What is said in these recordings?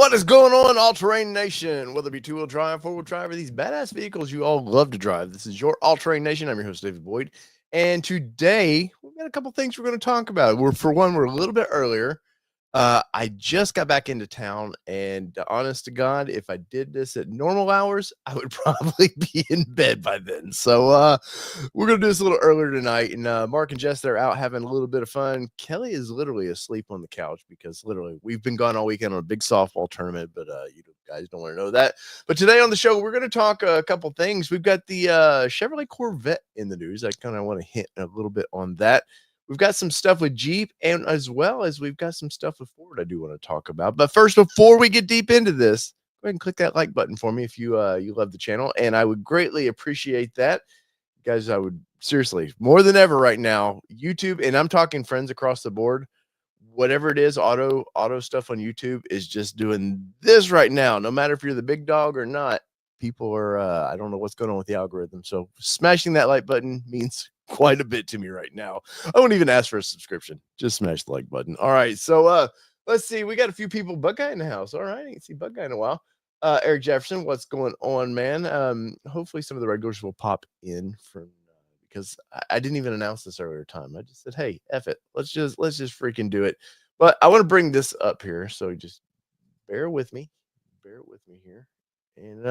What is going on, All-Terrain Nation? Whether it be two-wheel drive, four-wheel drive, or these badass vehicles you all love to drive. This is your All-Terrain Nation. I'm your host, David Boyd. And today, we've got a couple things we're going to talk about. For one, we're a little bit earlier. I just got back into town, and honest to God, if I did this at normal hours, I would probably be in bed by then. So we're going to do this a little earlier tonight, and Mark and Jess, they're out having a little bit of fun. Kelly is literally asleep on the couch because literally we've been gone all weekend on a big softball tournament, but you guys don't want to know that. But today on the show, we're going to talk a couple things. We've got the Chevrolet Corvette in the news. I kind of want to hint a little bit on that. We've got some stuff with Jeep, and as well as we've got some stuff with Ford I do want to talk about. But first, before we get deep into this, go ahead and click that like button for me if you love the channel, and I would greatly appreciate that. Guys, I would seriously, more than ever right now, YouTube, and I'm talking friends across the board, whatever it is, auto stuff on YouTube is just doing this right now. No matter if you're the big dog or not, people are, I don't know what's going on with the algorithm. So smashing that like button means quite a bit to me right now. I won't even ask for a subscription. Just smash the like button. All right. So let's see. We got a few people. Bug Guy in the house. All right. I didn't see Bug Guy in a while. Eric Jefferson, what's going on, man? Hopefully some of the regulars will pop in from because I didn't even announce this earlier time. I just said, hey, F it. Let's just freaking do it. But I want to bring this up here. So just bear with me. Bear with me here. And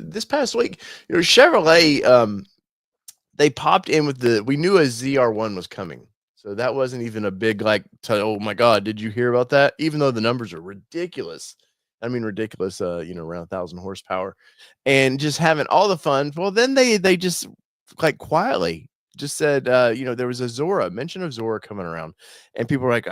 this past week, Chevrolet, they popped in with we knew a ZR1 was coming. So that wasn't even a big, oh my God, did you hear about that? Even though the numbers are ridiculous. I mean, ridiculous, around 1,000 horsepower and just having all the fun. Well, then they just quietly just said, there was a mention of Zora coming around and people were like,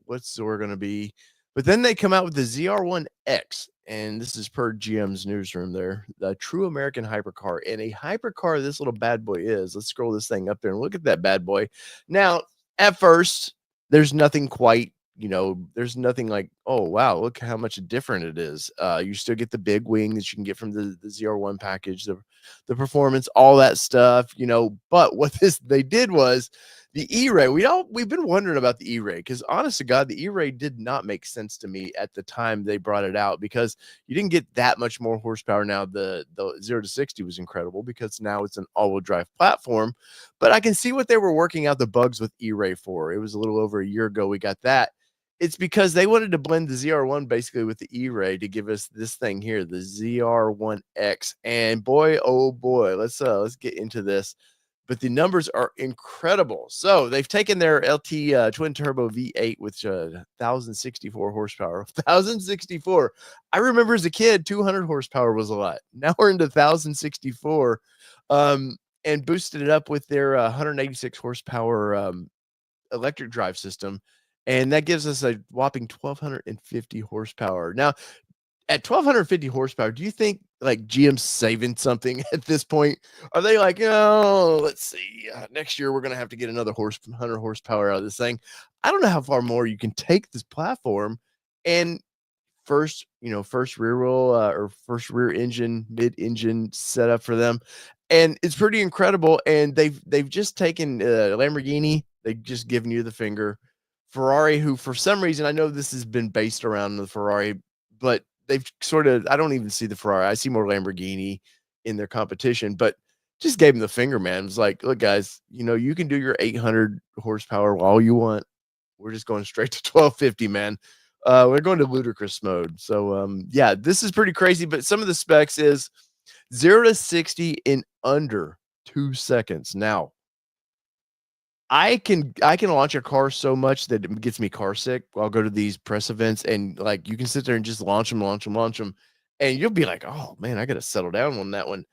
what's Zora going to be? But then they come out with the ZR1X, and this is per GM's newsroom there, the true American hypercar. And a hypercar this little bad boy is. Let's scroll this thing up there and look at that bad boy. Now, at first, there's nothing quite, there's nothing like, oh, wow, look how much different it is. You still get the big wing that you can get from the ZR1 package, the performance, all that stuff, But what they did was, the E-Ray, we've been wondering about the E-Ray because honest to God, the E-Ray did not make sense to me at the time they brought it out because you didn't get that much more horsepower. Now the 0 to 60 was incredible because now it's an all-wheel drive platform, but I can see what they were working out the bugs with E-Ray for. It was a little over a year ago we got that. It's because they wanted to blend the ZR1 basically with the E-Ray to give us this thing here, the ZR1X. And boy, oh boy, let's get into this. But the numbers are incredible. So they've taken their LT twin turbo V8 with 1,064 horsepower. 1,064. I remember as a kid, 200 horsepower was a lot. Now we're into 1,064, and boosted it up with their 186 horsepower electric drive system. And that gives us a whopping 1,250 horsepower. Now, at 1,250 horsepower, do you think GM's saving something at this point? Are they like, let's see, next year we're going to have to get another 100 horsepower out of this thing? I don't know how far more you can take this platform. And first rear wheel or first rear engine, mid-engine setup for them. And it's pretty incredible. And they've just taken Lamborghini. They've just given you the finger. Ferrari, who for some reason, I know this has been based around the Ferrari, but they've sort of, I don't even see the Ferrari. I see more Lamborghini in their competition, but just gave them the finger, man. It's like, look, guys, you can do your 800 horsepower all you want. We're just going straight to 1,250, man. We're going to ludicrous mode. So, yeah, this is pretty crazy, but some of the specs is 0 to 60 in under 2 seconds. Now, I can launch a car so much that it gets me car sick. I'll go to these press events and you can sit there and just launch them. And you'll be like, oh man, I got to settle down on that one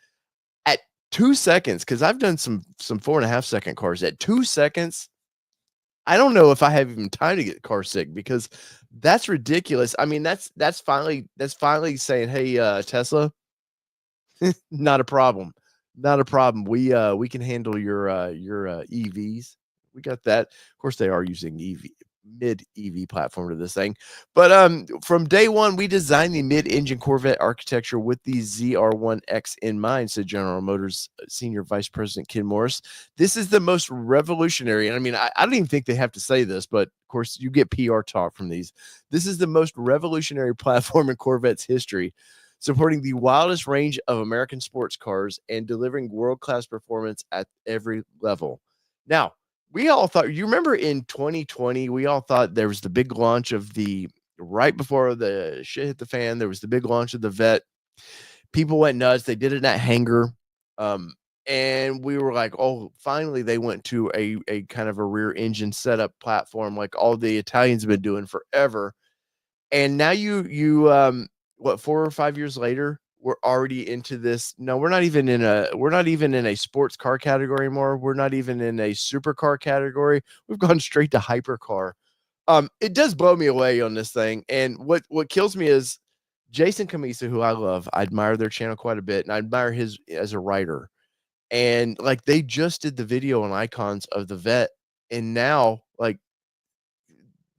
at 2 seconds. Cause I've done some 4.5 second cars at 2 seconds. I don't know if I have even time to get car sick because that's ridiculous. I mean, that's finally saying, hey, Tesla, not a problem. Not a problem. We can handle your EVs. We got that. Of course, they are using mid EV platform to this thing. But from day one, we designed the mid-engine Corvette architecture with the ZR1X in mind, said General Motors Senior Vice President Ken Morris. This is the most revolutionary, and I mean, I don't even think they have to say this, but of course, you get PR talk from these. This is the most revolutionary platform in Corvette's history, supporting the wildest range of American sports cars and delivering world-class performance at every level. Now, we all thought, you remember in 2020, we all thought there was the big launch of the right before the shit hit the fan, there was the big launch of the Vet. People went nuts. They did it at Hangar. Um, and we were like, oh, finally they went to a kind of a rear engine setup platform like all the Italians have been doing forever. And now what, 4 or 5 years later, we're already into this. No, we're not even in a sports car category anymore. We're not even in a supercar category. We've gone straight to hypercar. It does blow me away on this thing. And what kills me is Jason Camisa, who I love. I admire their channel quite a bit, and I admire his as a writer. And like they just did the video on icons of the Vet, and now like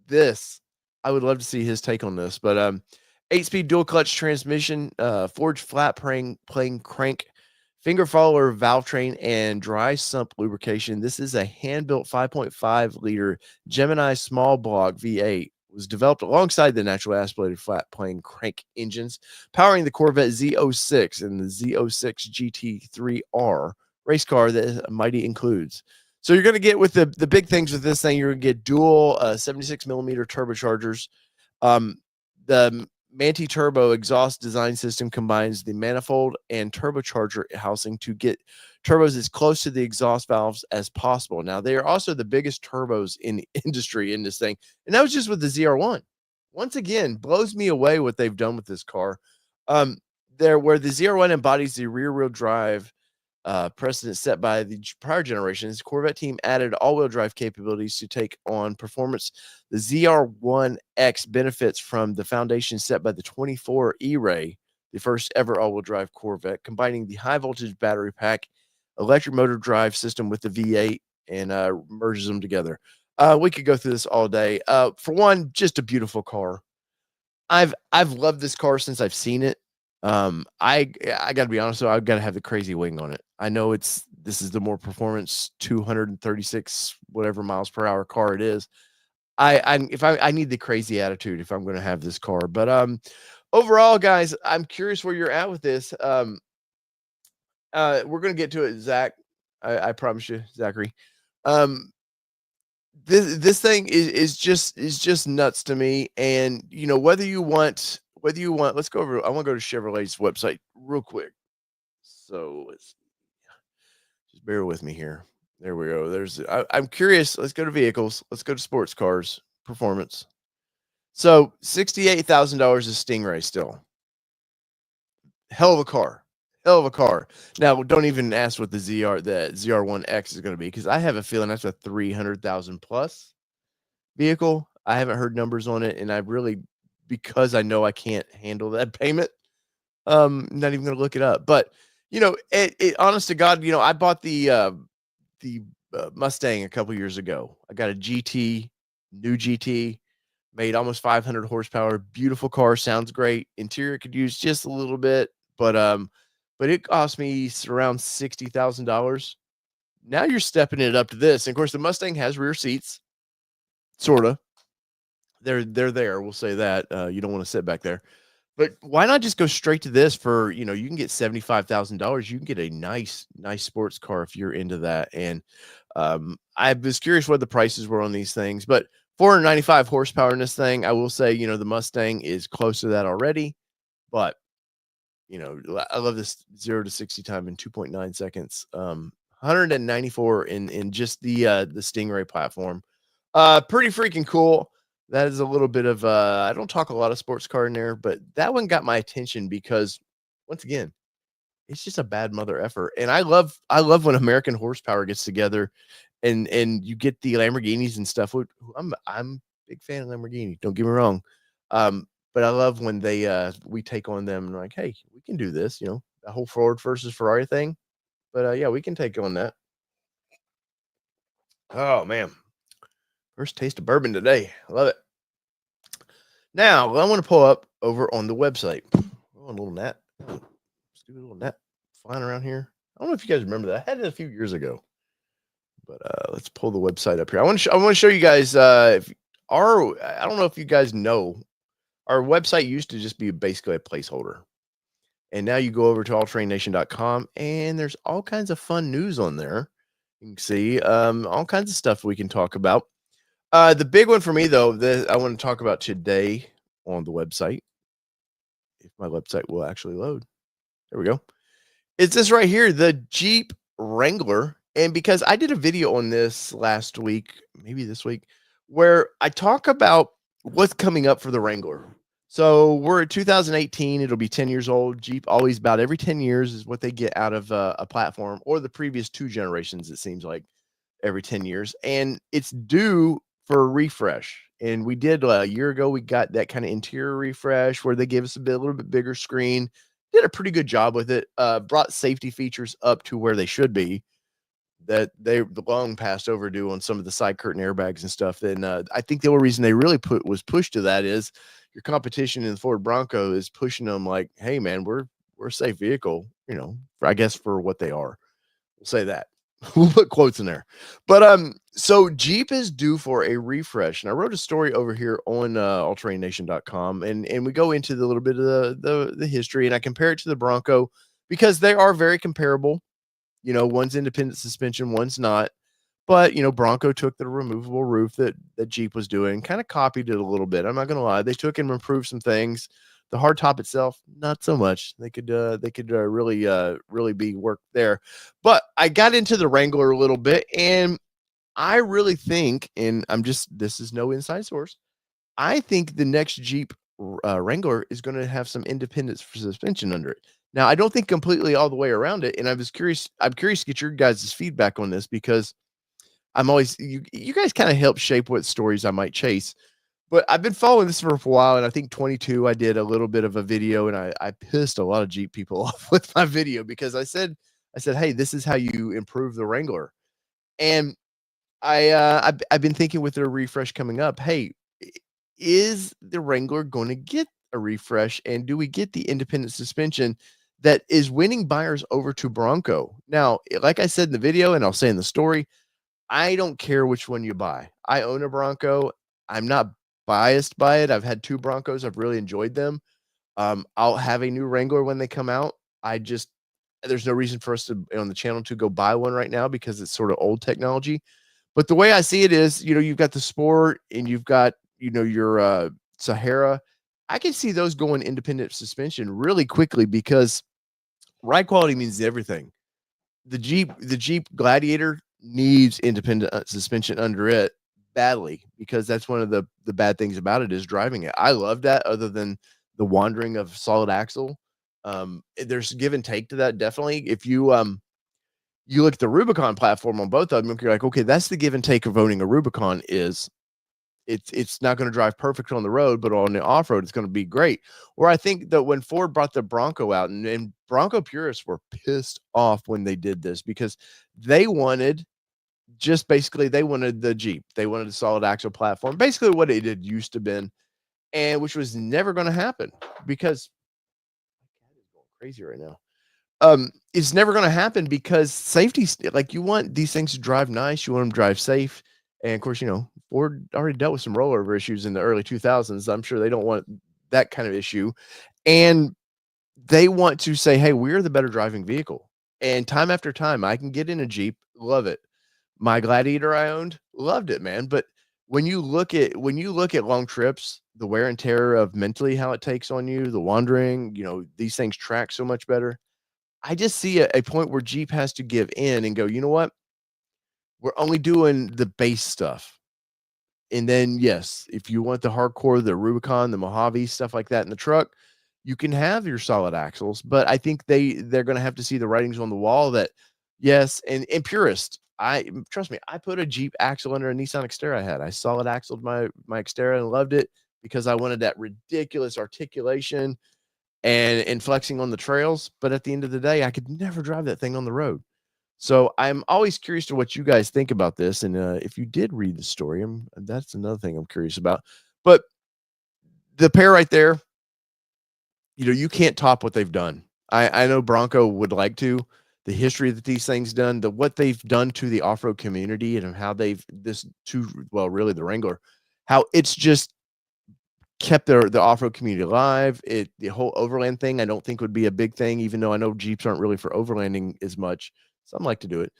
this. I would love to see his take on this, but 8-speed dual clutch transmission, forged flat plane crank, finger follower valve train, and dry sump lubrication. This is a hand-built 5.5 liter Gemini small block V8. Was developed alongside the natural aspirated flat plane crank engines, powering the Corvette Z06 and the Z06 GT3R race car that Mighty includes. So you're going to get with the big things with this thing. You're going to get dual 76 millimeter turbochargers. The Manti Turbo exhaust design system combines the manifold and turbocharger housing to get turbos as close to the exhaust valves as possible. Now, they are also the biggest turbos in the industry in this thing. And that was just with the ZR1. Once again, blows me away what they've done with this car. Where the ZR1 embodies the rear-wheel drive precedent set by the prior generations, Corvette team added all-wheel drive capabilities to take on performance. The ZR1X benefits from the foundation set by the 24 E-Ray, the first ever all-wheel drive Corvette, combining the high-voltage battery pack, electric motor drive system with the V8, and merges them together. We could go through this all day. For one, just a beautiful car. I've loved this car since I've seen it. I gotta be honest, though, I've got to have the crazy wing on it. I know this is the more performance 236 whatever miles per hour car it is. I need the crazy attitude if I'm going to have this car. But overall, guys, I'm curious where you're at with this. We're going to get to it, Zach. I promise you, Zachary. This thing is just nuts to me. And you know, whether you want, let's go over. I want to go to Chevrolet's website real quick. So just bear with me here. There we go. I'm curious. Let's go to vehicles. Let's go to sports cars performance. So $68,000 is Stingray still. Hell of a car. Hell of a car. Now, don't even ask what the ZR1X is going to be, because I have a feeling that's a 300,000 plus vehicle. I haven't heard numbers on it, and because I know I can't handle that payment, not even going to look it up. But you know, honest to God, you know, I bought the Mustang a couple years ago. I got a new GT, made almost 500 horsepower. Beautiful car, sounds great. Interior could use just a little bit, but it cost me around $60,000. Now you're stepping it up to this. And of course, the Mustang has rear seats, sorta. They're there. We'll say that. You don't want to sit back there. But why not just go straight to this for, you know, you can get $75,000. You can get a nice sports car if you're into that. And I was curious what the prices were on these things, but 495 horsepower in this thing. I will say, you know, the Mustang is close to that already, but you know, I love this 0 to 60 time in 2.9 seconds. 194 in just the Stingray platform. Pretty freaking cool. That is a little bit of I don't talk a lot of sports car in there, but that one got my attention because once again, it's just a bad mother effort. And I love when American horsepower gets together and you get the Lamborghinis and stuff. I'm a big fan of Lamborghini, don't get me wrong. But I love when we take on them and like, hey, we can do this, you know, the whole Ford versus Ferrari thing. But yeah, we can take on that. Oh man. First taste of bourbon today. I love it. Now, I want to pull up over on the website. Oh, a little gnat. Stupid little gnat flying around here. I don't know if you guys remember that. I had it a few years ago. But let's pull the website up here. I want to show you guys if our I don't know if you guys know, our website used to just be basically a placeholder. And now you go over to allterrainnation.com and there's all kinds of fun news on there. You can see all kinds of stuff we can talk about. The big one for me, though, that I want to talk about today on the website, if my website will actually load. There we go. It's this right here, the Jeep Wrangler. And because I did a video on this last week, maybe this week, where I talk about what's coming up for the Wrangler. So we're at 2018. It'll be 10 years old. Jeep always about every 10 years is what they get out of a platform, or the previous 2 generations, it seems like, every 10 years. And it's due for a refresh. And we did a year ago, we got that kind of interior refresh where they gave us a little bit bigger screen. Did a pretty good job with it. Brought safety features up to where they should be, that they long past overdue on some of the side curtain airbags and stuff. Then I think the only reason they really was pushed to that is your competition in the Ford Bronco is pushing them like, hey man, we're a safe vehicle, I guess for what they are. We'll say that. We'll put quotes in there. But so Jeep is due for a refresh. And I wrote a story over here on allterrainnation.com, and we go into the little bit of the history, and I compare it to the Bronco because they are very comparable. One's independent suspension, one's not. But Bronco took the removable roof that Jeep was doing, kind of copied it a little bit. I'm not gonna lie. They took and improved some things. The hard top itself, not so much. They could really be worked there. But I got into the Wrangler a little bit, and I really think, and this is no inside source, I think the next Jeep Wrangler is going to have some independent suspension under it. Now, I don't think completely all the way around it, and I'm curious to get your guys' feedback on this, because I'm always you guys kind of help shape what stories I might chase. But I've been following this for a while, and I think 22, I did a little bit of a video, and I pissed a lot of Jeep people off with my video because I said, hey, this is how you improve the Wrangler. And I've been thinking with their refresh coming up, hey, is the Wrangler going to get a refresh, and do we get the independent suspension that is winning buyers over to Bronco? Now, like I said in the video, and I'll say in the story, I don't care which one you buy. I own a Bronco. I'm not biased by it. I've had 2 Broncos. I've really enjoyed them. I'll have a new Wrangler when they come out. There's no reason for us to on the channel to go buy one right now because it's sort of old technology. But the way I see it is, you've got the Sport and you've got, your Sahara. I can see those going independent suspension really quickly because ride quality means everything. The Jeep Gladiator needs independent suspension under it badly, because that's one of the bad things about it is driving it. I love that, other than the wandering of solid axle. There's give and take to that, definitely. If you look at the Rubicon platform on both of them, you're like, okay, that's the give and take of owning a Rubicon. Is it's not going to drive perfect on the road, but on the off-road it's going to be great. Or I think that when Ford brought the Bronco out, and Bronco purists were pissed off when they did this, because they wanted the Jeep. They wanted a solid axle platform, basically what it had used to been, and which was never going to happen because my cat is going crazy right now. It's never going to happen because safety, like, you want these things to drive nice, you want them to drive safe. And of course, Ford already dealt with some rollover issues in the early 2000s. I'm sure they don't want that kind of issue. And they want to say, hey, we're the better driving vehicle. And time after time, I can get in a Jeep, love it. My Gladiator I owned, loved it, man. But when you look at long trips, the wear and tear of mentally how it takes on you, the wandering, these things track so much better. I just see a point where Jeep has to give in and go, you know what? We're only doing the base stuff. And then, yes, if you want the hardcore, the Rubicon, the Mojave, stuff like that in the truck, you can have your solid axles. But I think they're going to have to see the writings on the wall that, yes, and purist, trust me, I put a Jeep axle under a Nissan Xterra I had. I solid axled my Xterra and loved it because I wanted that ridiculous articulation and flexing on the trails. But at the end of the day, I could never drive that thing on the road. So I'm always curious to what you guys think about this, and if you did read the story, that's another thing I'm curious about. But the pair right there, you can't top what they've done. I know Bronco would like to. The history that these things done, what they've done to the off-road community and how they've this to well, really the Wrangler, how it's just kept the off-road community alive. The whole overland thing, I don't think would be a big thing, even though I know Jeeps aren't really for overlanding as much. Some like to do it.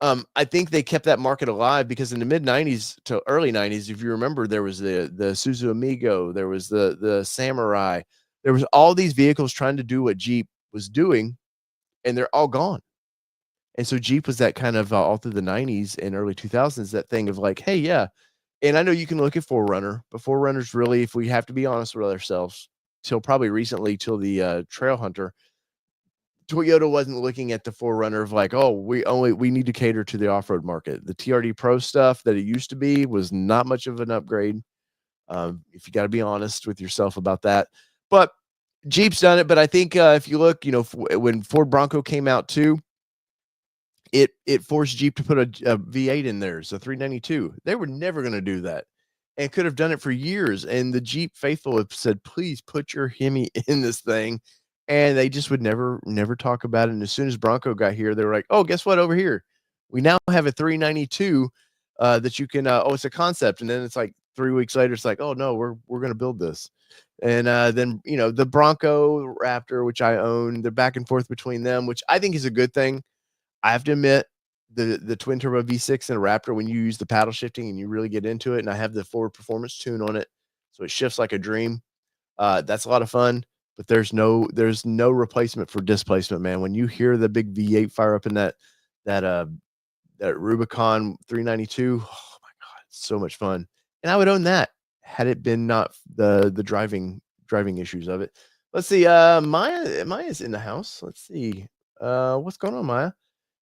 I think they kept that market alive because in the mid '90s to early '90s, if you remember, there was the Suzu Amigo, there was the Samurai, there was all these vehicles trying to do what Jeep was doing, and they're all gone. And so Jeep was that kind of all through the '90s and early 2000s, that thing of like, hey, yeah. And I know you can look at 4Runner, but 4Runner's really, if we have to be honest with ourselves, till probably recently, till the Trail Hunter, Toyota wasn't looking at the 4Runner of like, oh, we need to cater to the off-road market. The TRD Pro stuff that it used to be was not much of an upgrade. If you got to be honest with yourself about that, but Jeep's done it. But I think if you look, when Ford Bronco came out too, it forced Jeep to put a V8 in there, so 392. They were never going to do that, and could have done it for years. And the Jeep faithful have said, "Please put your Hemi in this thing," and they just would never talk about it. And as soon as Bronco got here, they were like, "Oh, guess what? Over here, we now have a 392 that you can. Oh, it's a concept." And then it's like 3 weeks later, it's like, "Oh no, we're going to build this." And then the Bronco Raptor, which I own, they're back and forth between them, which I think is a good thing. I have to admit, the twin turbo V6 in a Raptor, when you use the paddle shifting and you really get into it, and I have the forward performance tune on it, so it shifts like a dream. That's a lot of fun, but there's no replacement for displacement, man. When you hear the big V8 fire up in that uh that Rubicon 392, oh my god, it's so much fun. And I would own that had it been not the driving issues of it. Let's see, Maya's in the house. Let's see. What's going on, Maya?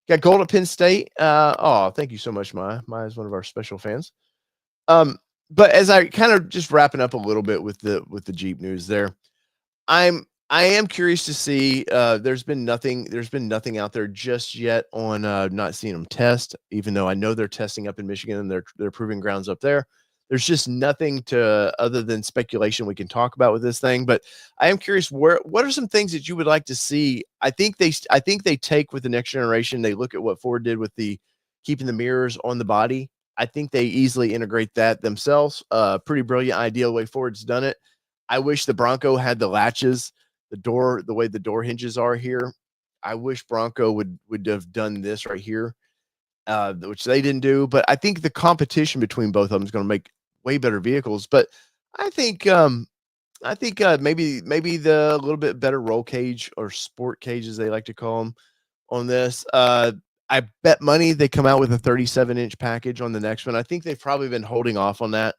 Got gold at Penn State. Oh, thank you so much, Maya. Maya is one of our special fans. Um, but as I kind of just wrapping up a little bit with the Jeep news there, I am curious to see. There's been nothing out there just yet on not seeing them test, even though I know they're testing up in Michigan and they're proving grounds up there. There's just nothing to other than speculation we can talk about with this thing. But I am curious, what are some things that you would like to see? I think they take with the next generation. They look at what Ford did with the keeping the mirrors on the body. I think they easily integrate that themselves. Pretty brilliant idea the way Ford's done it. I wish the Bronco had the latches, the way the door hinges are here. I wish Bronco would have done this right here, which they didn't do. But I think the competition between both of them is going to make way better vehicles. But I think maybe the little bit better roll cage or sport cage, as they like to call them, on this. I bet money they come out with a 37-inch package on the next one. I think they've probably been holding off on that.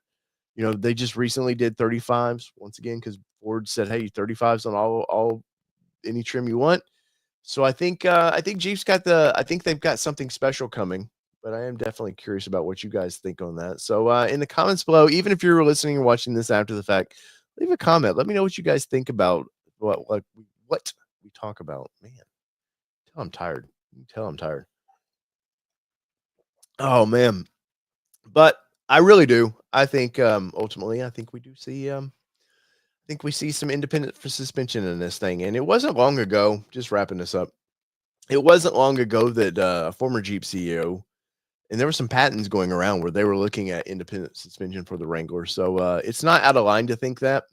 They just recently did 35s once again because Ford said, "Hey, 35s on all any trim you want." So I think Jeep's got I think they've got something special coming, but I am definitely curious about what you guys think on that. So in the comments below, even if you're listening or watching this after the fact, leave a comment. Let me know what you guys think about what we talk about. Man, tell I'm tired. You can tell I'm tired. Oh man, but I really do. I think ultimately, I think we do see. Think we see some independent for suspension in this thing, and it wasn't long ago. Just wrapping this up, it wasn't long ago that a former Jeep CEO, and there were some patents going around where they were looking at independent suspension for the Wrangler. So it's not out of line to think that.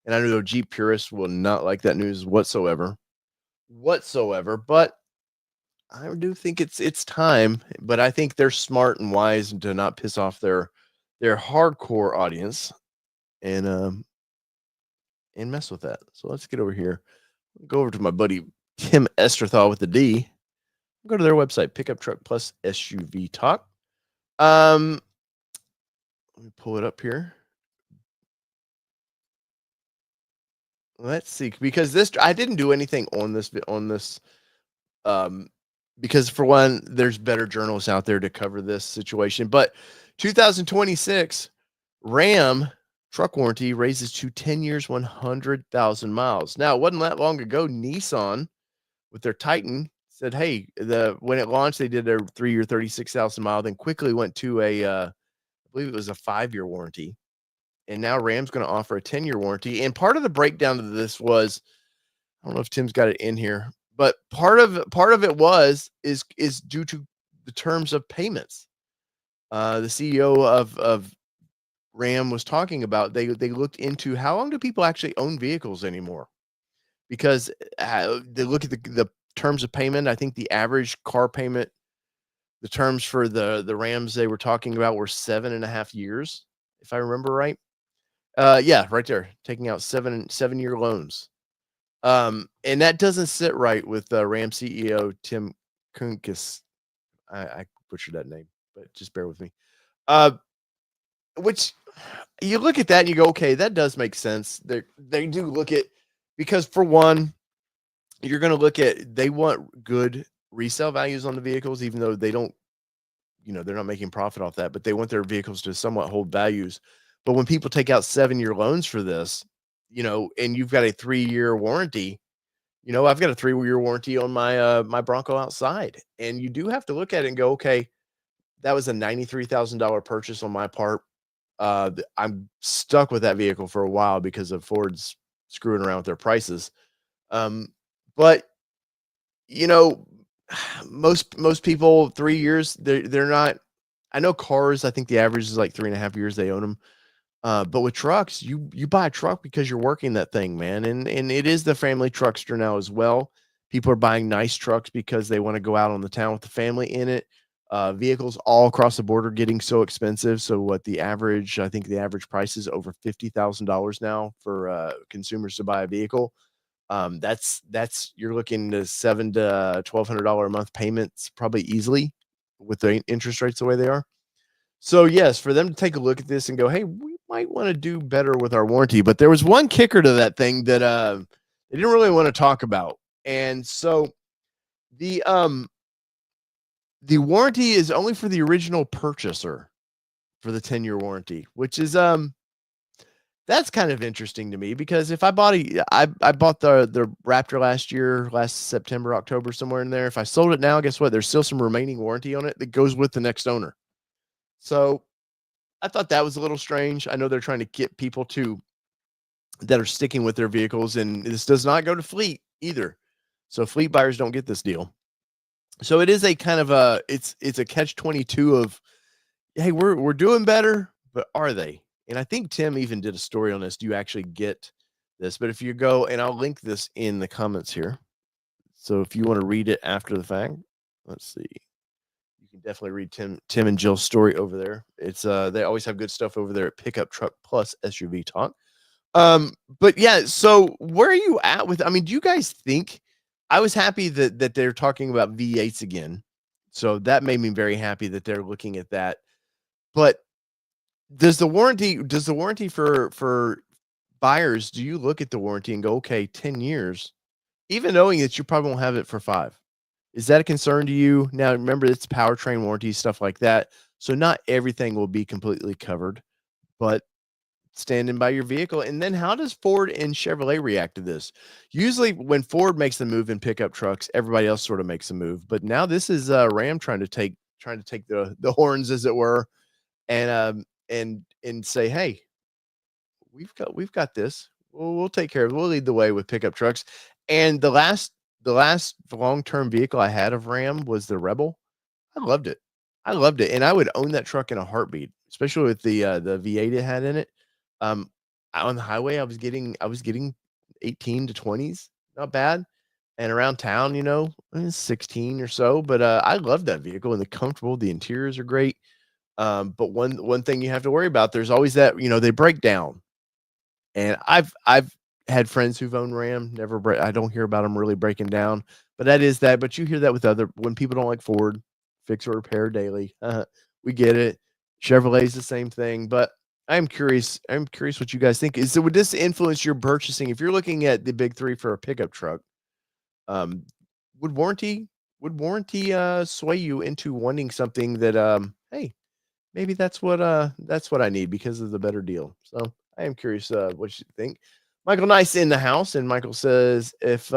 And I know Jeep purists will not like that news whatsoever. But I do think it's time. But I think they're smart and wise to not piss off their hardcore audience and mess with that. So let's get over here. Go over to my buddy Tim Esterthal with the D. Go to their website, Pickup Truck Plus SUV Talk. Let me pull it up here. Let's see, because I didn't do anything on this because for one, there's better journals out there to cover this situation. But 2026 Ram truck warranty raises to 10 years, 100,000 miles. Now, it wasn't that long ago, Nissan with their Titan said, hey, when it launched, they did a 3-year, 36,000 mile, then quickly went to I believe it was a 5-year warranty. And now Ram's going to offer a 10-year warranty. And part of the breakdown of this was, I don't know if Tim's got it in here, but part of it is due to the terms of payments. The CEO of Ram was talking about they looked into how long do people actually own vehicles anymore? Because they look at the terms of payment. I think the average car payment, the terms for the Rams they were talking about were 7.5 years, if I remember right. Yeah, right there, taking out 7-year loans. And that doesn't sit right with Ram CEO Tim Kunkis. I butchered that name, but just bear with me. Which you look at that and you go, okay, that does make sense. They do look at, because for one, you're going to look at, they want good resale values on the vehicles, even though they don't, they're not making profit off that, but they want their vehicles to somewhat hold values. But when people take out 7-year loans for this, and you've got a 3-year warranty, I've got a 3-year warranty on my Bronco outside, and you do have to look at it and go, okay, that was a $93,000 purchase on my part. I'm stuck with that vehicle for a while because of Ford's screwing around with their prices. But most people 3 years, they're not. I know cars, I think the average is like 3.5 years they own them. But with trucks, you buy a truck because you're working that thing, man. And it is the family truckster now as well. People are buying nice trucks because they want to go out on the town with the family in it. Vehicles all across the board are getting so expensive. So I think the average price is over $50,000 now for consumers to buy a vehicle. That's you're looking to $700 to $1,200 a month payments probably easily with the interest rates the way they are. So yes, for them to take a look at this and go, hey, we might want to do better with our warranty. But there was one kicker to that thing that they didn't really want to talk about. And so the warranty is only for the original purchaser for the 10-year warranty, which is that's kind of interesting to me, because if I bought the Raptor last September, October, somewhere in there. If I sold it now, guess what? There's still some remaining warranty on it that goes with the next owner. So I thought that was a little strange. I know they're trying to get people that are sticking with their vehicles, and this does not go to fleet either. So fleet buyers don't get this deal. So it is a kind of it's a catch-22 of, hey, we're doing better, but are they? And I think Tim even did a story on this. Do you actually get this? But if you go, and I'll link this in the comments here. So if you want to read it after the fact, let's see. You can definitely read Tim and Jill's story over there. It's they always have good stuff over there at Pickup Truck Plus SUV Talk. But yeah, so where are you at with, I mean, do you guys think, I was happy that they're talking about V8s again. So that made me very happy that they're looking at that. But does the warranty for buyers, do you look at the warranty and go, okay, 10 years, even knowing that you probably won't have it for 5? Is that a concern to you? Now, remember, it's powertrain warranty, stuff like that. So not everything will be completely covered, but standing by your vehicle. And then how does Ford and Chevrolet react to this? Usually when Ford makes the move in pickup trucks, everybody else sort of makes a move. But now this is Ram trying to take the horns, as it were, and say, hey, we've got this. We'll take care of it. We'll lead the way with pickup trucks. And the last long-term vehicle I had of Ram was the Rebel. I loved it. And I would own that truck in a heartbeat, especially with the V8 it had in it. On the highway, I was getting 18 to 20s, not bad. And around town, 16 or so. But I love that vehicle, and the comfortable, the interiors are great. But one thing you have to worry about, there's always that, they break down. And I've had friends who've owned Ram, I don't hear about them really breaking down, but that is that. But you hear that with when people don't like Ford, fix or repair daily. We get it. Chevrolet's the same thing, but I'm curious what you guys think. Would this influence your purchasing? If you're looking at the big 3 for a pickup truck, would warranty sway you into wanting something that, hey, maybe that's what I need because of the better deal. So I am curious what you think. Michael Nice in the house, and Michael says, if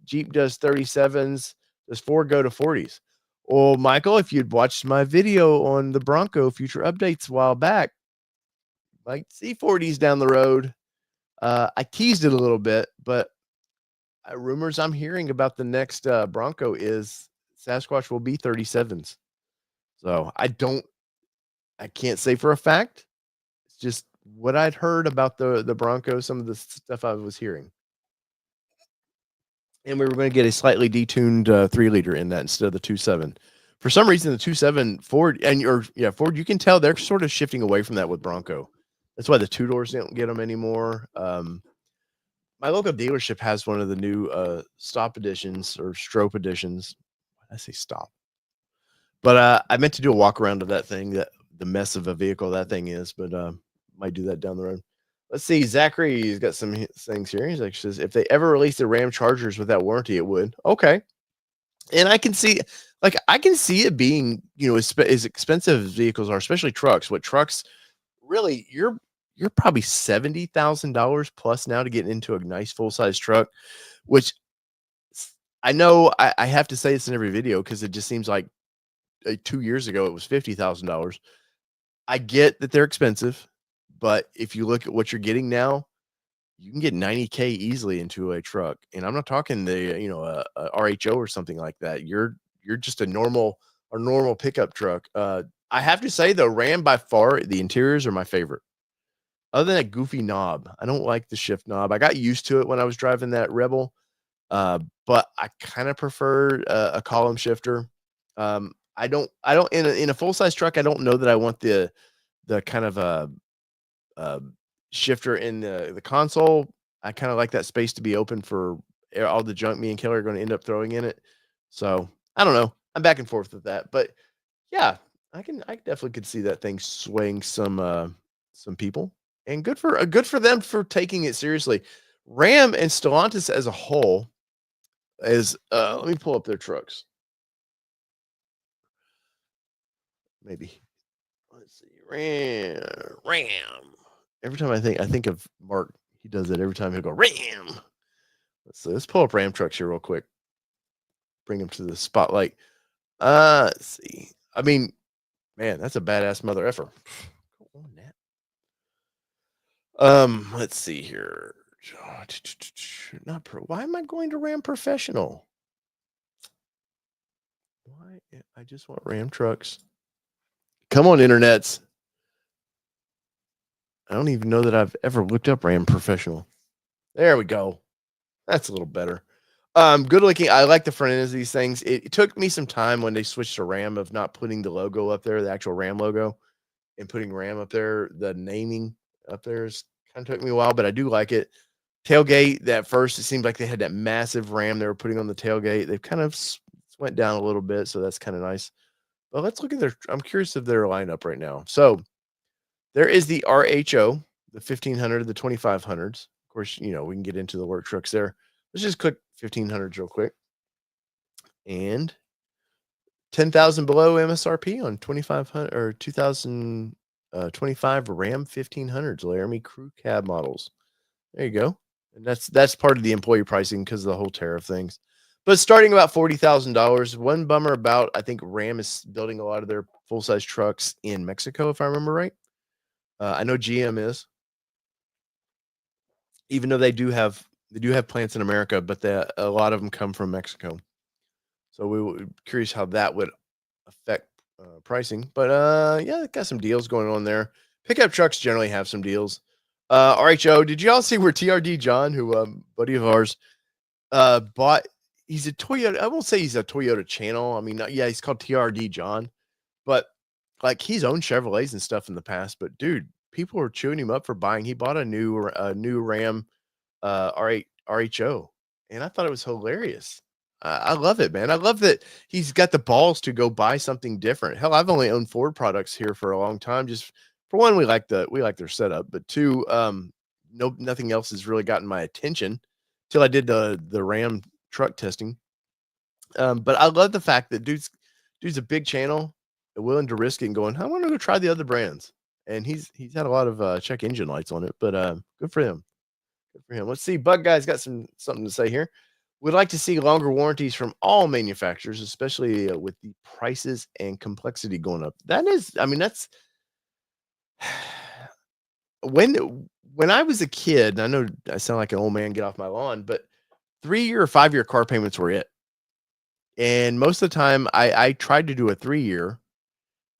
Jeep does 37s, Does Ford go to 40s? Well, Michael, if you'd watched my video on the Bronco future updates a while back, might see 40s down the road. I teased it a little bit, but rumors I'm hearing about the next Bronco is Sasquatch will be 37s. So I can't say for a fact. It's just what I'd heard about the Bronco, some of the stuff I was hearing. And we were going to get a slightly detuned 3-liter in that instead of the 2.7. For some reason, the 2.7 Ford Ford, you can tell they're sort of shifting away from that with Bronco. That's why the 2-doors don't get them anymore. My local dealership has one of the new stop editions or strobe editions. Why did I say stop? But I meant to do a walk around of that thing, that the mess of a vehicle that thing is, but might do that down the road. Let's see. Zachary's got some things here. He's like, says if they ever release the Ram Chargers without warranty, it would. Okay. And I can see it being, as expensive as vehicles are, especially trucks. What trucks really, you're probably $70,000 plus now to get into a nice full size truck, which I know I have to say this in every video because it just seems like 2 years ago it was $50,000. I get that they're expensive, but if you look at what you're getting now, you can get 90K easily into a truck. And I'm not talking a RHO or something like that. You're just a normal pickup truck. I have to say the Ram, by far, the interiors are my favorite. Other than that goofy knob, I don't like the shift knob. I got used to it when I was driving that Rebel, but I kind of prefer a column shifter. I don't in a full size truck. I don't know that I want the kind of shifter in the console. I kind of like that space to be open for all the junk me and Kelly are going to end up throwing in it. So I don't know. I'm back and forth with that, but yeah, I definitely could see that thing swaying some people, and good for them for taking it seriously. Ram and Stellantis as a whole is let me pull up their trucks. Maybe. Let's see. Ram. Every time I think of Mark, he does it every time. He'll go Ram. Let's pull up Ram trucks here real quick. Bring them to the spotlight. Let's see. I mean, man, that's a badass mother effer. Go on that. Let's see here. Not pro. Why am I going to Ram Professional? Why? I just want Ram trucks. Come on, internets. I don't even know that I've ever looked up Ram Professional. There we go. That's a little better. Good looking. I like the front ends of these things. It took me some time when they switched to Ram of not putting the logo up there, the actual Ram logo, and putting Ram up there. The naming up there is kind of took me a while, but I do like it. Tailgate, that first, it seemed like they had that massive Ram they were putting on the tailgate. They've kind of went down a little bit, so that's kind of nice. But let's look at I'm curious of their lineup right now. So there is the RHO, the 1500, the 2500s. Of course, we can get into the work trucks there. Let's just click 1500s real quick. And 10,000 below MSRP on 2500 or 2025 Ram 1500s, Laramie crew cab models. There you go. And that's part of the employee pricing because of the whole tariff things. But starting about $40,000. One bummer about, I think Ram is building a lot of their full-size trucks in Mexico, if I remember right. I know GM is, even though they do have plants in America, but a lot of them come from Mexico. So we were curious how that would affect pricing. But yeah, got some deals going on there. Pickup trucks generally have some deals. RHO, did you all see where TRD John, who buddy of ours, bought? He's a Toyota. I won't say he's a Toyota channel. I mean, yeah, he's called TRD John, but like he's owned Chevrolets and stuff in the past. But dude, people were chewing him up for buying. He bought a new Ram RHO, and I thought it was hilarious. I love it, man. I love that he's got the balls to go buy something different. Hell, I've only owned Ford products here for a long time. Just for one, we like their setup, but two, nothing else has really gotten my attention till I did the Ram truck testing. But I love the fact that dude's a big channel, willing to risk it and going, I want to go try the other brands. And he's had a lot of check engine lights on it, but good for him. Good for him. Let's see. Bug Guy's got something to say here. Would like to see longer warranties from all manufacturers, especially with the prices and complexity going up. That is, I mean, that's when I was a kid. I know I sound like an old man, get off my lawn, but 3-year or 5-year car payments were it. And most of the time, I tried to do a 3-year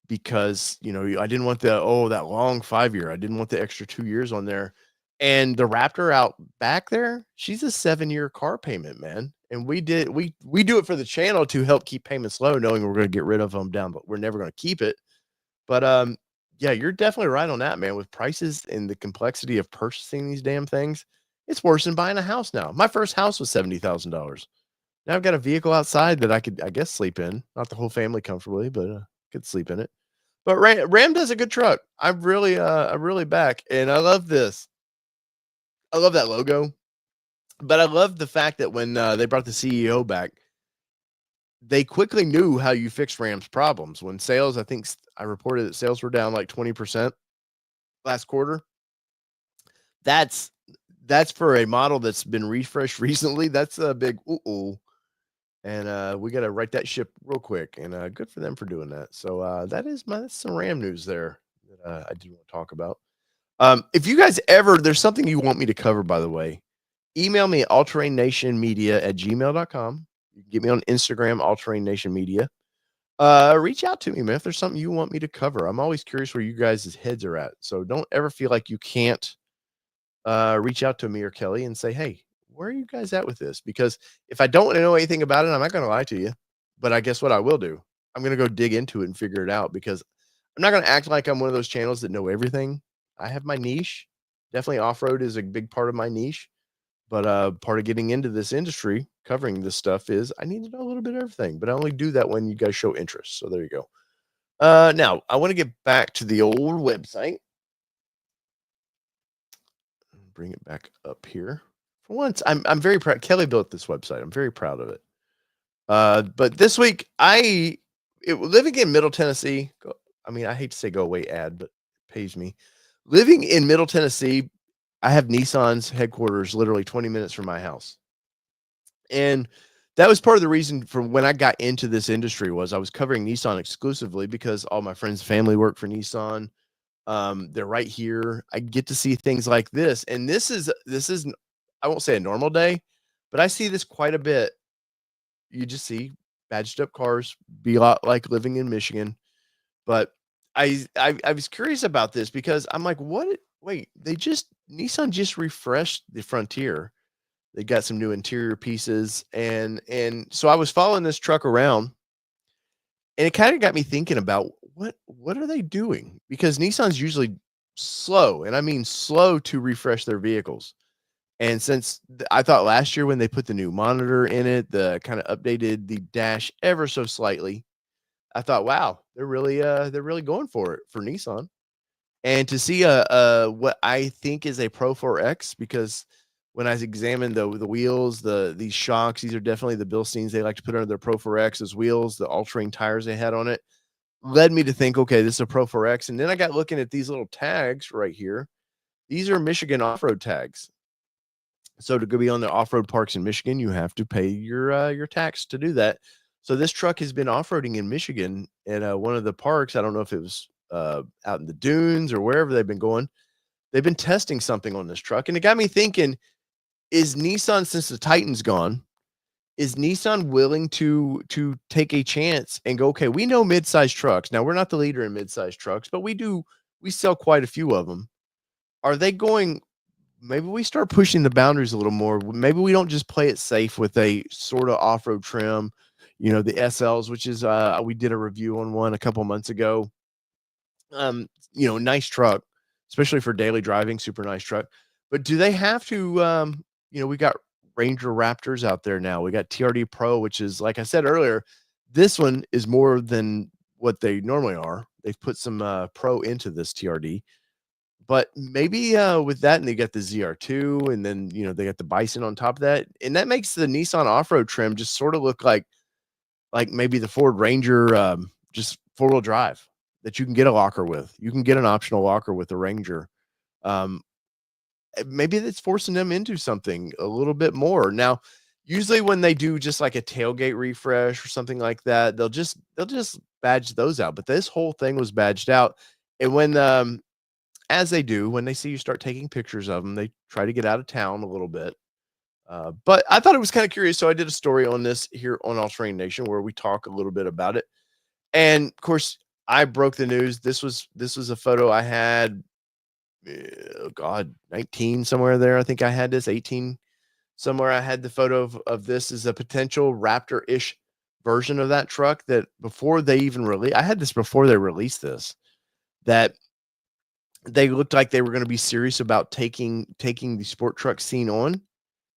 because, I didn't want that long 5-year. I didn't want the extra 2 years on there. And the Raptor out back there, she's a 7-year car payment, man. And we do it for the channel to help keep payments low, knowing we're gonna get rid of them down, but we're never gonna keep it. But, yeah, you're definitely right on that, man. With prices and the complexity of purchasing these damn things, it's worse than buying a house now. My first house was $70,000. Now I've got a vehicle outside that I could, I guess, sleep in. Not the whole family comfortably, but, could sleep in it. But Ram does a good truck. I'm really back, and I love this. I love that logo, but I love the fact that when, they brought the CEO back, they quickly knew how you fixed Ram's problems. When sales, I think I reported that sales were down like 20% last quarter. That's that's for a model that's been refreshed recently. That's a big ooh. And we got to right that ship real quick. And good for them for doing that. So that's some Ram news there that I do want to talk about. If you guys ever, there's something you want me to cover, by the way, email me at allterrainnationmedia@gmail.com. You can get me on Instagram, allterrainnationmedia. Reach out to me, man, if there's something you want me to cover. I'm always curious where you guys' heads are at. So don't ever feel like you can't reach out to me or Kelly and say, hey, where are you guys at with this? Because if I don't know anything about it, I'm not going to lie to you. But I guess what I will do, I'm going to go dig into it and figure it out, because I'm not going to act like I'm one of those channels that know everything. I have my niche. Definitely off-road is a big part of my niche. But part of getting into this industry, covering this stuff, is I need to know a little bit of everything. But I only do that when you guys show interest. So there you go. Now I want to get back to the old website. Bring it back up here. For once, I'm very proud. Kelly built this website. I'm very proud of it. But this week, living in Middle Tennessee. I mean, I hate to say go away ad, but it pays me. Living in Middle Tennessee, I have Nissan's headquarters literally 20 minutes from my house. And that was part of the reason for when I got into this industry. Was I was covering Nissan exclusively because all my friends' family work for Nissan. They're right here. I get to see things like this. And this is I won't say a normal day, but I see this quite a bit. You just see badged up cars, be a lot like living in Michigan. But I was curious about this because I'm like, what? Wait, Nissan just refreshed the Frontier. They got some new interior pieces, and so I was following this truck around, and it kind of got me thinking about what are they doing? Because Nissan's usually slow, and I mean slow to refresh their vehicles. And since I thought last year when they put the new monitor in it, the kind of updated the dash ever so slightly, I thought, wow, they're really going for it for Nissan. And to see what I think is a Pro 4X, because when I examined the wheels, these shocks, these are definitely the Bilsteins they like to put under their Pro 4X as wheels, the all-terrain tires they had on it, led me to think, okay, this is a Pro 4X. And then I got looking at these little tags right here. These are Michigan off-road tags. So to go be on the off-road parks in Michigan, you have to pay your tax to do that. So this truck has been off-roading in Michigan at one of the parks. I don't know if it was out in the dunes or wherever they've been going. They've been testing something on this truck, and it got me thinking: is Nissan, since the Titan's gone, is Nissan willing to take a chance and go, okay, we know mid-sized trucks. Now we're not the leader in mid-sized trucks, but we sell quite a few of them. Are they going? Maybe we start pushing the boundaries a little more. Maybe we don't just play it safe with a sort of off-road trim, the SLs, which is we did a review on one a couple months ago. Nice truck, especially for daily driving, super nice truck. But do they have to we got Ranger Raptors out there now. We got TRD Pro, which is, like I said earlier, this one is more than what they normally are. They've put some Pro into this TRD. But maybe with that, and they got the ZR2, and then they got the Bison on top of that, and that makes the Nissan off-road trim just sort of look like maybe the Ford Ranger, just four-wheel drive that you can get a locker with. You can get an optional locker with the Ranger. Maybe that's forcing them into something a little bit more. Now, Usually when they do just like a tailgate refresh or something like that, they'll just badge those out. But this whole thing was badged out. And when as they do, when they see you start taking pictures of them, they try to get out of town a little bit. But I thought it was kind of curious. So I did a story on this here on All Terrain Nation where we talk a little bit about it. And of course, I broke the news. This was a photo I had, oh God, 19 somewhere there. I think I had this 18 somewhere. I had the photo of this as a potential Raptor-ish version of that truck that before they even I had this before they released this, that they looked like they were going to be serious about taking the sport truck scene on,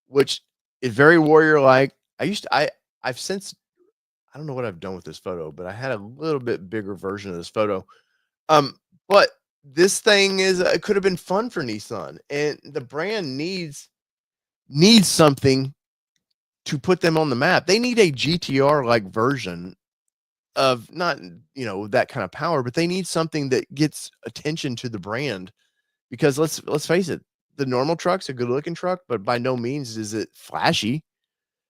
which is very warrior like. I've since, I don't know what I've done with this photo, but I had a little bit bigger version of this photo. But this thing is it could have been fun for Nissan, and the brand needs something to put them on the map. They need a GTR like version of, not, that kind of power, but they need something that gets attention to the brand, because let's face it, the normal truck's a good looking truck, but by no means is it flashy.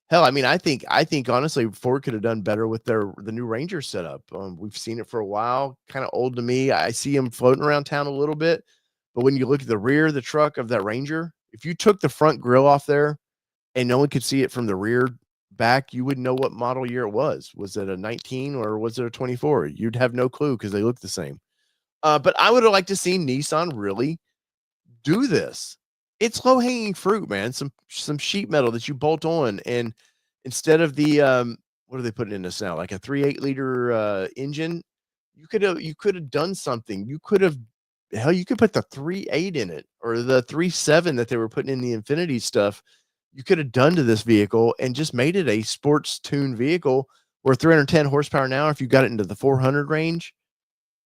Hell, I mean, I think honestly, Ford could have done better with the new Ranger setup. We've seen it for a while, kind of old to me. I see them floating around town a little bit, but when you look at the rear of the truck of that Ranger, if you took the front grill off there and no one could see it from the rear back, you wouldn't know what model year it was. Was it a 19 or was it a 24? You'd have no clue because they look the same. But I would have liked to see Nissan really do this. It's low hanging fruit, man. Some sheet metal that you bolt on, and instead of the what are they putting in this now? Like a 3.8 liter engine, you could have done something. You could have, hell, you could put the 3.8 in it, or the 3.7 that they were putting in the Infinity stuff. You could have done to this vehicle and just made it a sports tuned vehicle where 310 horsepower an hour. If you got it into the 400 range,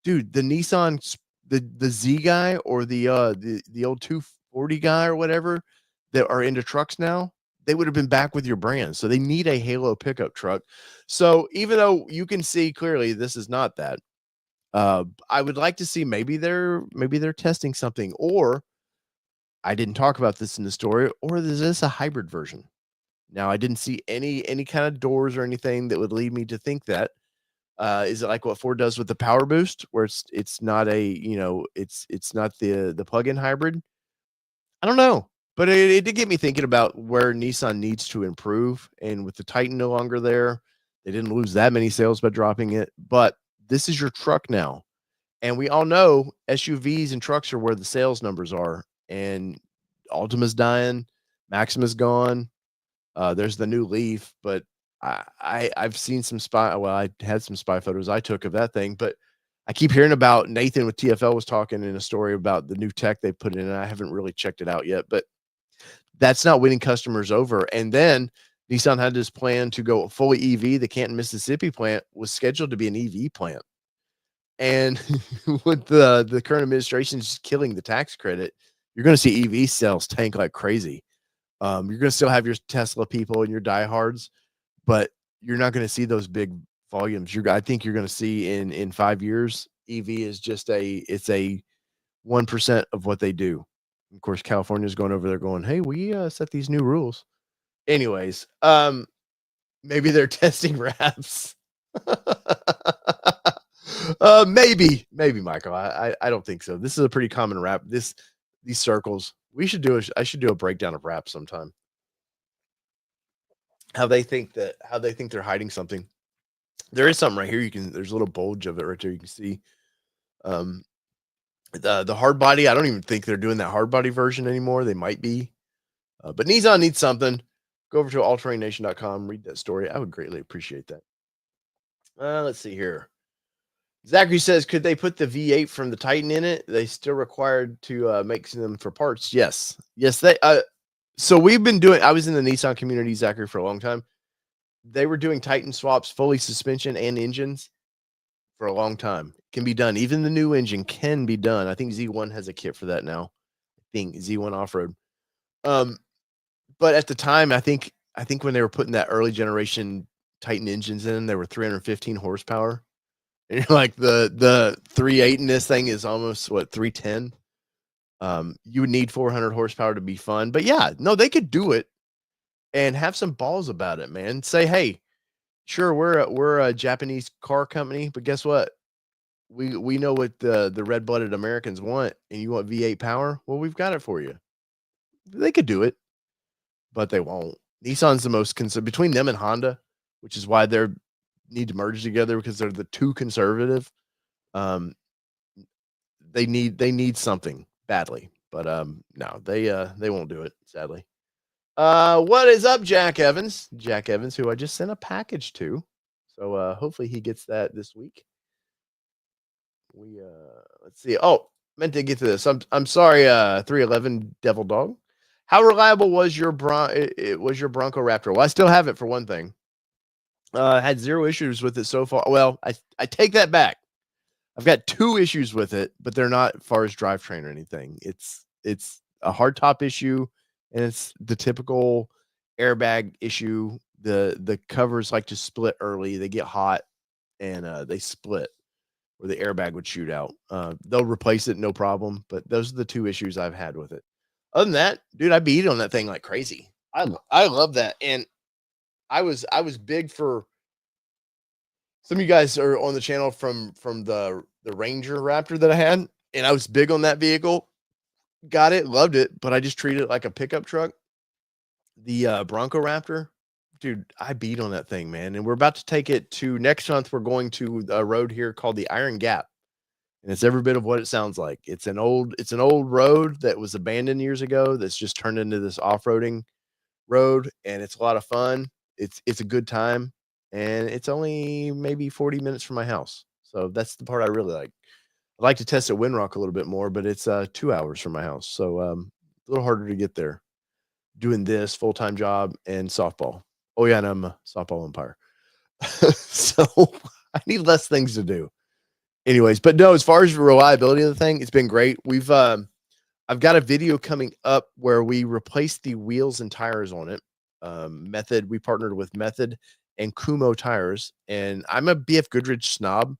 dude, the Nissan, the Z guy, or the old 240 guy or whatever that are into trucks now, they would have been back with your brand. So they need a Halo pickup truck. So even though you can see clearly this is not that, I would like to see maybe they're testing something, or I didn't talk about this in the story, or is this a hybrid version? Now I didn't see any kind of doors or anything that would lead me to think that. Is it like what Ford does with the Power Boost, where it's not a, it's not the plug-in hybrid? I don't know, but it did get me thinking about where Nissan needs to improve. And with the Titan no longer there, they didn't lose that many sales by dropping it. But this is your truck now, and we all know SUVs and trucks are where the sales numbers are. And Altima's dying, Maxima's gone. There's the new Leaf, but I've seen some spy. Well, I had some spy photos I took of that thing, but I keep hearing about, Nathan with TFL was talking in a story about the new tech they put in, and I haven't really checked it out yet. But that's not winning customers over. And then Nissan had this plan to go fully EV. The Canton, Mississippi plant was scheduled to be an EV plant, and with the current administration just killing the tax credit, you're going to see EV sales tank like crazy. You're going to still have your Tesla people and your diehards, but you're not going to see those big volumes. I think you're going to see in 5 years, EV is just it's a 1% of what they do. Of course, California's going over there going, hey, we set these new rules. Anyways, maybe they're testing wraps. Maybe Michael. I don't think so. This is a pretty common wrap. These circles. I should do a breakdown of wraps sometime. How they think they're hiding something. There is something right here. There's a little bulge of it right there. You can see the hard body. I don't even think they're doing that hard body version anymore. They might be, but Nissan needs something. Go over to allterrainnation.com, read that story. I would greatly appreciate that. Let's see here. Zachary says, could they put the V8 from the Titan in it? They still required to make them for parts. Yes. They so we've been doing, I was in the Nissan community, Zachary, for a long time. They were doing Titan swaps, fully suspension and engines for a long time. It can be done. Even the new engine can be done. I think Z1 has a kit for that now. I think Z1 off-road. But at the time, I think when they were putting that early generation Titan engines in, they were 315 horsepower. And you're like, the 3.8 in this thing is almost what, 310. You would need 400 horsepower to be fun. But yeah, no, they could do it. and have some balls about it, man. Say, hey, sure, we're a Japanese car company, but guess what? We know what the red-blooded Americans want, and you want V8 power? Well, we've got it for you. They could do it, but they won't. Nissan's the most between them and Honda, which is why they're need to merge together because they're the too conservative. Um, they need something badly, but no, they won't do it, sadly. What is up, Jack Evans? Jack Evans, who I just sent a package to. So hopefully he gets that this week. We let's see. Oh, meant to get to this. I'm sorry, 311 Devil Dog. How reliable was your was your Bronco Raptor? Well, I still have it for one thing. Had zero issues with it so far. Well, I take that back. I've got 2 issues with it, but they're not as far as drivetrain or anything. It's a hard top issue, and it's the typical airbag issue. The covers like to split early. They get hot and they split where the airbag would shoot out. They'll replace it, no problem. But those are the 2 issues I've had with it. Other than that, dude, I beat on that thing like crazy. I love that, and I was big for some of you guys are on the channel from the Ranger Raptor that I had, and I was big on that vehicle. Got it, loved it, but I just treated it like a pickup truck. The Bronco Raptor, dude, I beat on that thing, man. And we're about to take it to next month. We're going to a road here called the Iron Gap, and it's every bit of what it sounds like. It's an old road that was abandoned years ago that's just turned into this off-roading road, and it's a lot of fun. It's a good time, and it's only maybe 40 minutes from my house. So that's the part I really like. I'd like to test at Windrock a little bit more, but it's 2 hours from my house. So a little harder to get there. Doing this full-time job and softball. Oh yeah, and I'm a softball umpire. So I need less things to do. Anyways, but no, as far as the reliability of the thing, it's been great. We've I've got a video coming up where we replaced the wheels and tires on it. Method, we partnered with Method and Kumo tires, and I'm a BF Goodrich snob.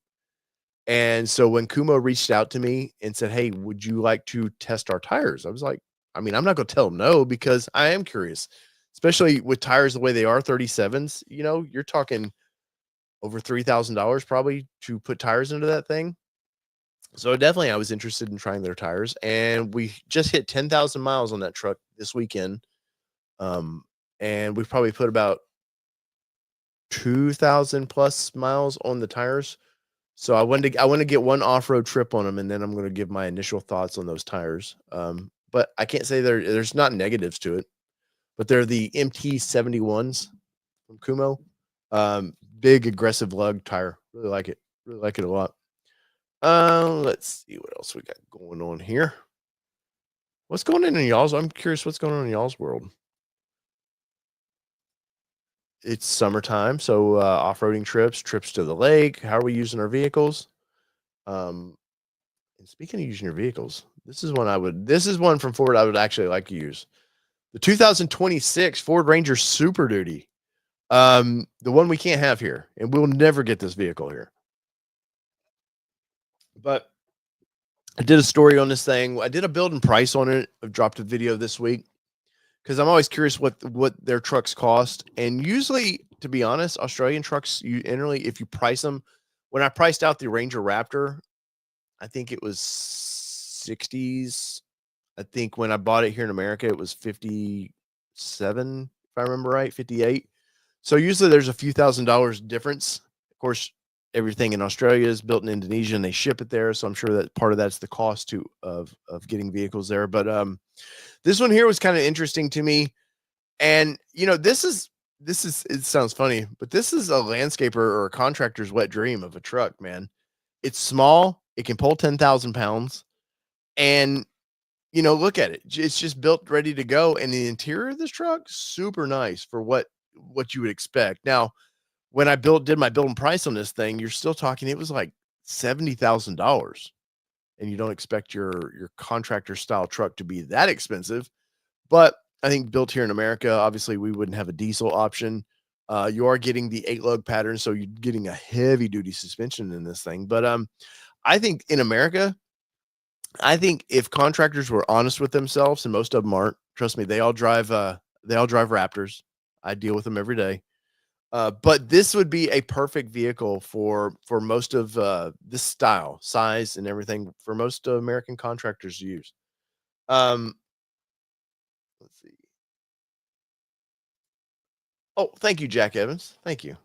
And so when Kumo reached out to me and said, "Hey, would you like to test our tires?" I was like, I mean, I'm not going to tell them no because I am curious, especially with tires the way they are, 37s. You know, you're talking over $3,000 probably to put tires into that thing. So definitely, I was interested in trying their tires, and we just hit 10,000 miles on that truck this weekend. And we've probably put about 2,000 plus miles on the tires. So I want to get one off-road trip on them, and then I'm going to give my initial thoughts on those tires. But I can't say there's not negatives to it, but they're the MT71s from Kumo. Big aggressive lug tire. Really like it. Really like it a lot. Let's see what else we got going on here. What's going on in y'all's? I'm curious what's going on in y'all's world. It's summertime, so off-roading trips to the lake. How are we using our vehicles? And speaking of using your vehicles, this is one from Ford I would actually like to use. The 2026 Ford Ranger Super Duty. The one we can't have here, and we'll never get this vehicle here. But I did a story on this thing. I did a build and price on it. I've dropped a video this week because I'm always curious what their trucks cost. And usually, to be honest, Australian trucks, you generally, if you price them, when I priced out the Ranger Raptor, I think it was 60s. I think when I bought it here in America, it was 57, if I remember right, 58. So usually there's a few $1,000s difference. Of course, everything in Australia is built in Indonesia and they ship it there. So I'm sure that part of that's the cost too of getting vehicles there. But this one here was kind of interesting to me. And you know, this is it sounds funny, but this is a landscaper or a contractor's wet dream of a truck, man. It's small, it can pull 10,000 pounds, and you know, look at it. It's just built ready to go. And the interior of this truck, super nice for what you would expect. Now, when I did my build and price on this thing, you're still talking, it was like $70,000. And you don't expect your contractor style truck to be that expensive. But I think built here in America, obviously we wouldn't have a diesel option. You are getting the 8-lug pattern, so you're getting a heavy duty suspension in this thing. But I think in America, I think if contractors were honest with themselves, and most of them aren't, trust me, they all drive Raptors. I deal with them every day. But this would be a perfect vehicle for most of this style, size, and everything for most American contractors to use. Um, let's see. Oh, thank you, Jack Evans. Thank you.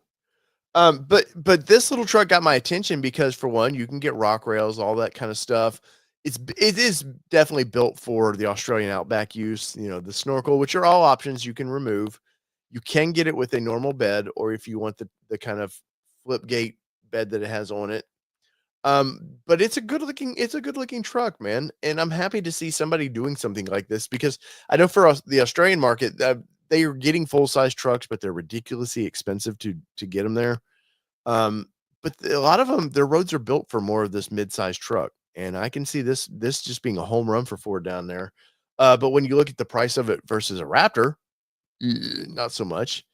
But this little truck got my attention because for one, you can get rock rails, all that kind of stuff. It is definitely built for the Australian outback use. You know, the snorkel, which are all options you can remove. You can get it with a normal bed, or if you want the kind of flip gate bed that it has on it. But it's a good looking truck, man. And I'm happy to see somebody doing something like this because I know for us, the Australian market, they are getting full size trucks, but they're ridiculously expensive to get them there. Um, but a lot of them, their roads are built for more of this mid-sized truck, and I can see this just being a home run for Ford down there. But when you look at the price of it versus a Raptor, not so much.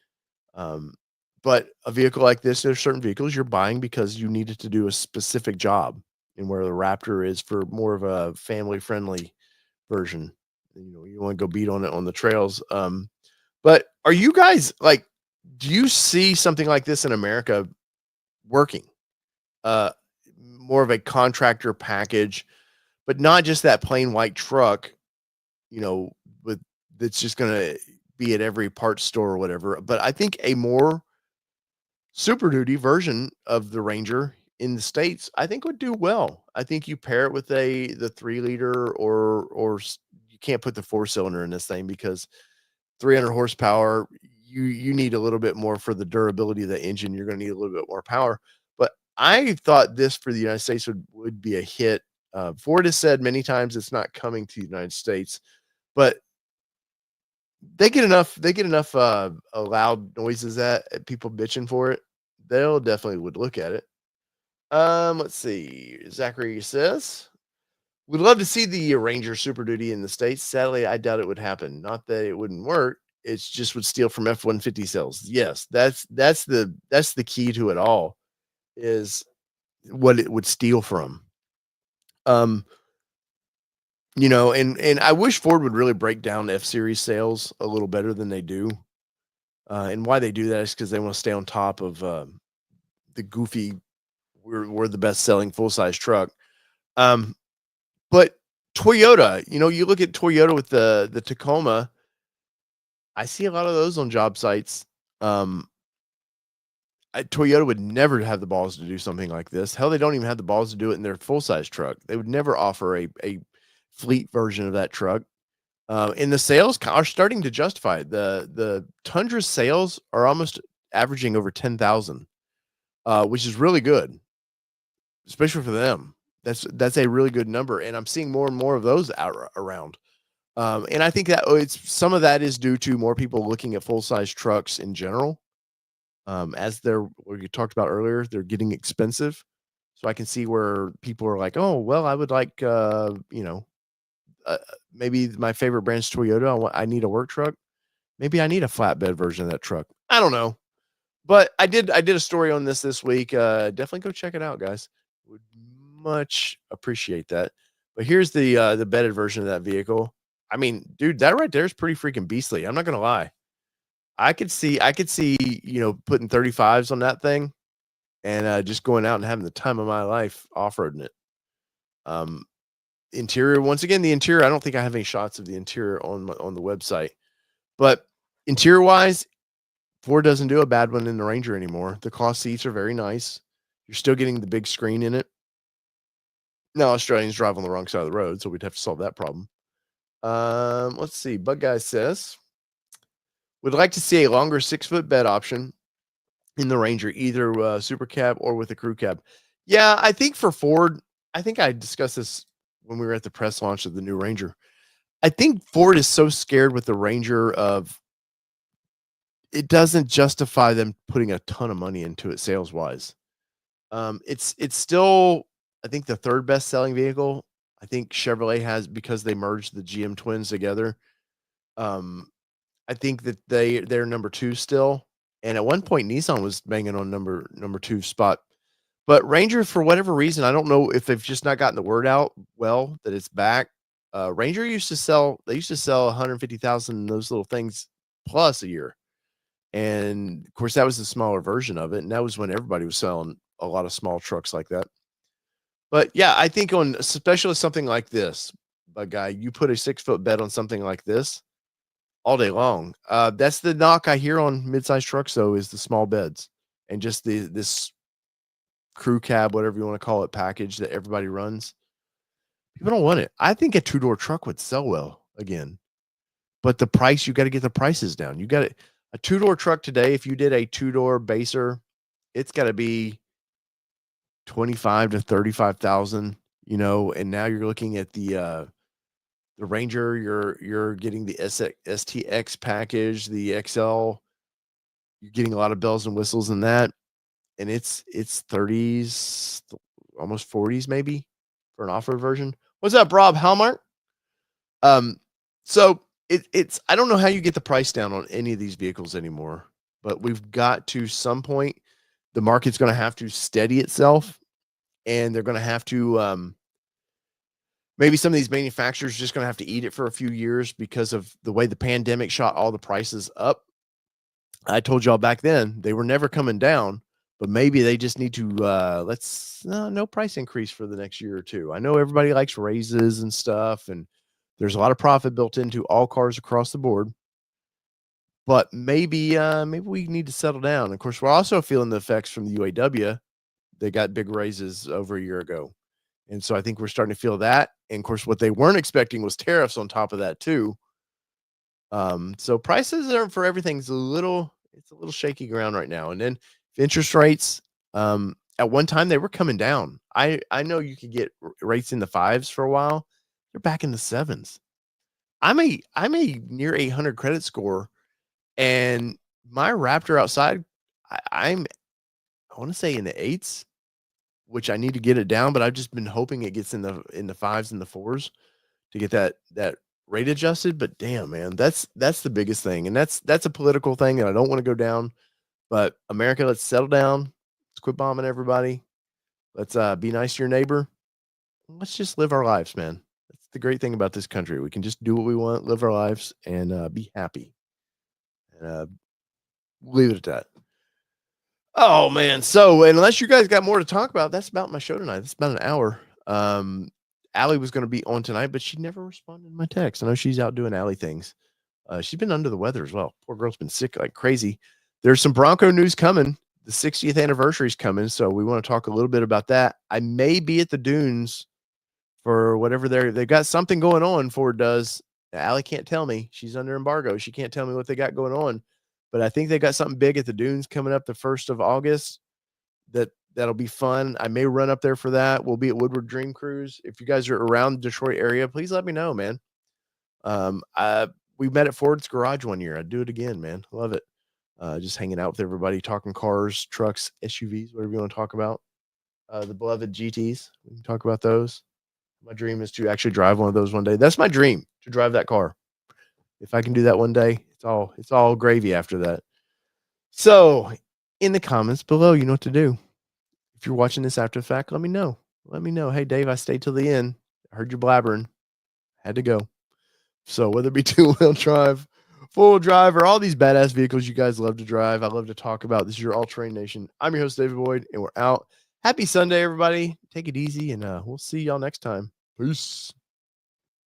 Um, but a vehicle like this, there's certain vehicles you're buying because you need it to do a specific job, and where the Raptor is for more of a family-friendly version. You know, you want to go beat on it on the trails. But are you guys like? Do you see something like this in America working? Uh, More of a contractor package, but not just that plain white truck, you know, with that's just gonna be at every parts store or whatever. But I think a more Super Duty version of the Ranger in the States, I think would do well. I think you pair it with the 3 liter you can't put the 4 cylinder in this thing because 300 horsepower, you need a little bit more for the durability of the engine. You're going to need a little bit more power. But I thought this for the United States would be a hit. Ford has said many times it's not coming to the United States, but they get enough loud noises that people bitching for it. They'll definitely would look at it. Let's see. Zachary says, "We'd love to see the Ranger Super Duty in the States. Sadly, I doubt it would happen. Not that it wouldn't work. It's just would steal from F-150 sales." Yes, that's the key to it all is what it would steal from. Um, and I wish Ford would really break down F-Series sales a little better than they do. And why they do that is because they want to stay on top of the goofy. We're the best selling full size truck. Um, But Toyota, you look at Toyota with the Tacoma, I see a lot of those on job sites. Um, Toyota would never have the balls to do something like this. Hell, they don't even have the balls to do it in their full-size truck. They would never offer a fleet version of that truck. And the sales are starting to justify it. The Tundra sales are almost averaging over 10,000, which is really good, especially for them. That's a really good number, and I'm seeing more and more of those out around. And I think that it's some of that is due to more people looking at full size trucks in general. As they're what you talked about earlier, they're getting expensive. So I can see where people are like, "Oh, well, I would like, maybe my favorite brand's Toyota. I need a work truck. Maybe I need a flatbed version of that truck. I don't know." But I did a story on this week. Definitely go check it out, guys. Would much appreciate that. But here's the bedded version of that vehicle. I mean, dude, that right there is pretty freaking beastly. I'm not gonna lie. I could see, putting 35s on that thing and just going out and having the time of my life off-roading it. Um, Interior, once again, the interior, I don't think I have any shots of the interior on the website. But interior wise, Ford doesn't do a bad one in the Ranger anymore. The cloth seats are very nice. You're still getting the big screen in it. Now Australians drive on the wrong side of the road, so we'd have to solve that problem. Let's see. Bug Guy says, "Would like to see a longer 6-foot bed option in the Ranger, either super cab or with a crew cab." Yeah, I think for Ford, I think I discussed this when we were at the press launch of the new Ranger. I think Ford is so scared with the Ranger of it doesn't justify them putting a ton of money into it sales wise. It's still, I think, the third best selling vehicle. I think Chevrolet has because they merged the GM twins together. Um, I think that they're number 2 still, and at one point, Nissan was banging on number 2 spot. But Ranger, for whatever reason, I don't know if they've just not gotten the word out well that it's back. Ranger used to sell 150,000 those little things plus a year. And of course, that was the smaller version of it. And that was when everybody was selling a lot of small trucks like that. But yeah, I think on especially something like this, but guy, you put a 6-foot bed on something like this all day long. That's the knock I hear on mid-sized trucks, though, is the small beds and just this crew cab, whatever you want to call it, package that everybody runs. People don't want it. I think a two-door truck would sell well again, but the price, you got to get the prices down. You got to a two-door truck today. If you did a two-door baser, it's got to be 25 to 35,000. And now you're looking at the Ranger. You're getting the STX package, the XL. You're getting a lot of bells and whistles in that, and it's 30s, almost 40s maybe for an off-road version. What's up, Rob Hallmark? So it's I don't know how you get the price down on any of these vehicles anymore, but we've got to some point. The market's going to have to steady itself, and they're going to have to maybe some of these manufacturers are just going to have to eat it for a few years because of the way the pandemic shot all the prices up. I told y'all back then they were never coming down, but maybe they just need to no price increase for the next year or two. I know everybody likes raises and stuff, and there's a lot of profit built into all cars across the board. But maybe we need to settle down. Of course, we're also feeling the effects from the UAW. They got big raises over a year ago. And so I think we're starting to feel that. And of course, what they weren't expecting was tariffs on top of that too. So prices are for everything's a little shaky ground right now. And then interest rates, at one time they were coming down. I know you could get rates in the 5s for a while. They're back in the 7s. I'm a near 800 credit score, and my Raptor outside, I want to say in the 8s, which I need to get it down, but I've just been hoping it gets in the 5s and the 4s to get that rate adjusted. But damn, man, that's the biggest thing. And that's a political thing, and I don't want to go down, but America, let's settle down. Let's quit bombing everybody. Let's be nice to your neighbor. Let's just live our lives, man. That's the great thing about this country. We can just do what we want, live our lives, and be happy. And leave it at that. Oh man. So unless you guys got more to talk about, that's about my show tonight. It's about an hour. Allie was going to be on tonight, but she never responded to my text. I know she's out doing Allie things. She's been under the weather as well. Poor girl's been sick like crazy. There's some Bronco news coming. The 60th anniversary is coming, so we want to talk a little bit about that. I may be at the dunes for whatever they got something going on. Ford does. Allie can't tell me. She's under embargo. She can't tell me what they got going on, but I think they got something big at the dunes coming up the 1st of August. That'll be fun. I may run up there for that. We'll be at Woodward Dream Cruise. If you guys are around the Detroit area, please let me know, man. We met at Ford's garage one year. I'd do it again, man. Love it. Just hanging out with everybody, talking cars, trucks, SUVs, whatever you want to talk about. The beloved GTs. We can talk about those. My dream is to actually drive one of those one day. That's my dream, to drive that car. If I can do that one day, it's all gravy after that. So in the comments below, you know what to do. If you're watching this after the fact, let me know. Let me know. Hey, Dave, I stayed till the end. I heard you blabbering. Had to go. So whether it be two-wheel drive, full drive, or all these badass vehicles you guys love to drive, I love to talk about. This is your All Terrain Nation. I'm your host, David Boyd, and we're out. Happy Sunday, everybody. Take it easy, and we'll see y'all next time. Peace.